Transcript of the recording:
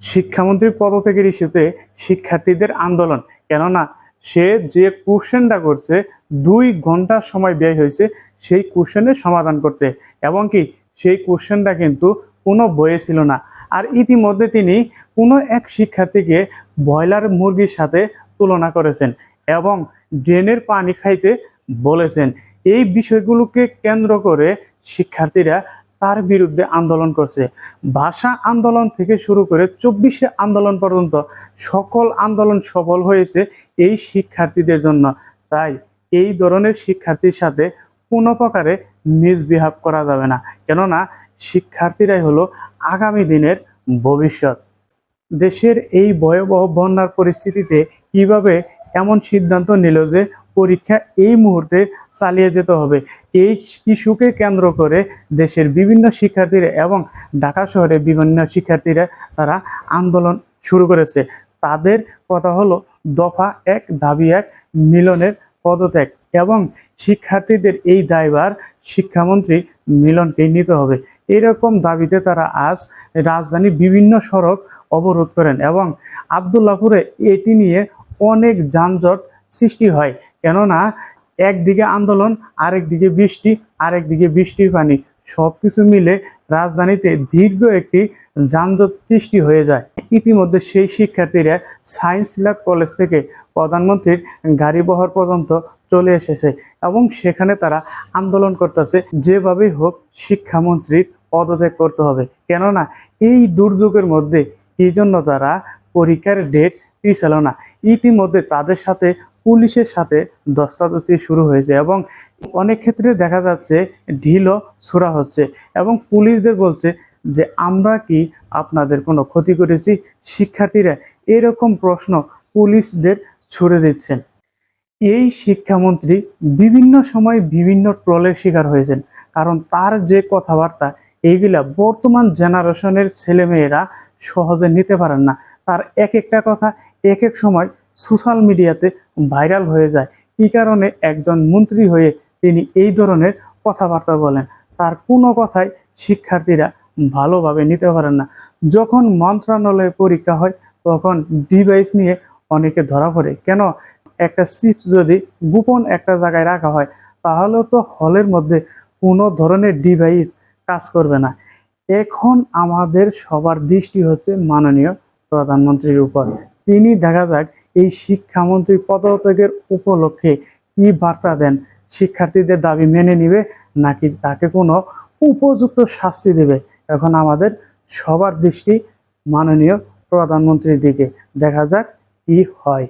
শিক্ষামন্ত্রীর পদত্যাগের ইস্যুতে শিক্ষার্থীদের আন্দোলন। কেননা সে যে কোশ্চেনটা করছে 2 ঘন্টা সময় ব্যয় হয়েছে সেই কোশ্চেনের সমাধান করতে, এবং কি সেই কোশ্চেনটা কিন্তু কোনো বইয়ে ছিল না। আর ইতিমধ্যে তিনি কোনো এক শিক্ষার্থীকে ব্রয়লার মুরগির সাথে তুলনা করেছেন এবং ড্রেনের পানি খাইতে বলেছেন। এই বিষয়গুলোকে কেন্দ্র করে শিক্ষার্থীরা তার বিরুদ্ধে আন্দোলন করছে। ভাষা আন্দোলন থেকে শুরু করে 24শে আন্দোলন পর্যন্ত সকল আন্দোলন সফল হয়েছে এই শিক্ষার্থীদের জন্য। তাই এই ধরনের শিক্ষার্থীর সাথে কোনো প্রকারে মিসবিহেভ করা যাবে না, কেননা শিক্ষার্থীরাই হলো আগামী দিনের ভবিষ্যৎ। দেশের এই ভয়াবহ বন্যার পরিস্থিতিতে কিভাবে এমন সিদ্ধান্ত নিল যে পরীক্ষা এই মুহূর্তে চালিয়ে যেতে হবে, এই ইস্যুকে কেন্দ্র করে দেশের বিভিন্ন শিক্ষার্থীরা এবং ঢাকা শহরের বিভিন্ন শিক্ষার্থীরা তারা আন্দোলন শুরু করেছে। তাদের কথা হলো দফা 1 দাবি 1 মিলনের পদত্যাগ, এবং শিক্ষার্থীদের এই দায়ভার শিক্ষামন্ত্রী মিলনকে নিতে হবে। এরকম দাবিতে তারা আজ রাজধানীর বিভিন্ন সড়ক অবরোধ করেন এবং আবদুল্লাহপুরে এটি নিয়ে অনেক যানজট সৃষ্টি হয়। কেননা একদিকে আন্দোলন, আরেকদিকে বৃষ্টি, আরেকদিকে বৃষ্টির পানি, সবকিছু মিলে রাজধানীতে দীর্ঘ একটি যানজট সৃষ্টি হয়ে যায়। ইতিমধ্যে সেই শিক্ষার্থীরা সায়েন্স ল্যাব কলেজ থেকে প্রধানমন্ত্রীর গাড়িবহর পর্যন্ত চলে এসেছে এবং সেখানে তারা আন্দোলন করতেছে যেভাবেই হোক শিক্ষামন্ত্রীর পদত্যাগ করতে হবে। কেননা এই দুর্যোগের মধ্যে এই জন্য তারা পরীক্ষার ডেট পিছাল না। ইতিমধ্যে তাদের সাথে পুলিশের সাথে ধস্তাধস্তি শুরু হয়েছে এবং অনেক ক্ষেত্রে দেখা যাচ্ছে ঢিলও ছোড়া হচ্ছে এবং পুলিশদের বলছে যে আমরা কি আপনাদের কোনো ক্ষতি করেছি? শিক্ষার্থীরা এরকম প্রশ্ন পুলিশদের ছুড়ে দিচ্ছেন। এই শিক্ষামন্ত্রী বিভিন্ন সময় বিভিন্ন ট্রলের শিকার হয়েছেন, কারণ তার যে কথাবার্তা এইগুলা বর্তমান জেনারেশনের ছেলেমেয়েরা সহজে নিতে পারেন না। তার এক একটা কথা এক এক সময় সোশ্যাল মিডিয়াতে ভাইরাল হয়ে যায়। কী কারণে একজন মন্ত্রী হয়ে তিনি এই ধরনের কথাবার্তা বলেন, তার কোনো কথাই শিক্ষার্থীরা ভালোভাবে নিতে পারেন না। যখন মন্ত্রণালয়ে পরীক্ষা হয় তখন ডিভাইস নিয়ে অনেকে ধরা পড়ে। কেন? একটা সিট যদি গোপন একটা জায়গায় রাখা হয় তাহলে তো হলের মধ্যে কোনো ধরনের ডিভাইস কাজ করবে না। এখন আমাদের সবার দৃষ্টি হচ্ছে মাননীয় প্রধানমন্ত্রীর উপর। তিনি দেখা যাক এই শিক্ষামন্ত্রী পদত্যাগের উপলক্ষে কি বার্তা দেন, শিক্ষার্থীদের দাবি মেনে নিবে নাকি তাকে কোনো উপযুক্ত শাস্তি দেবে। এখন আমাদের সবার দৃষ্টি মাননীয় প্রধানমন্ত্রীর দিকে, দেখা যাক কি হয়।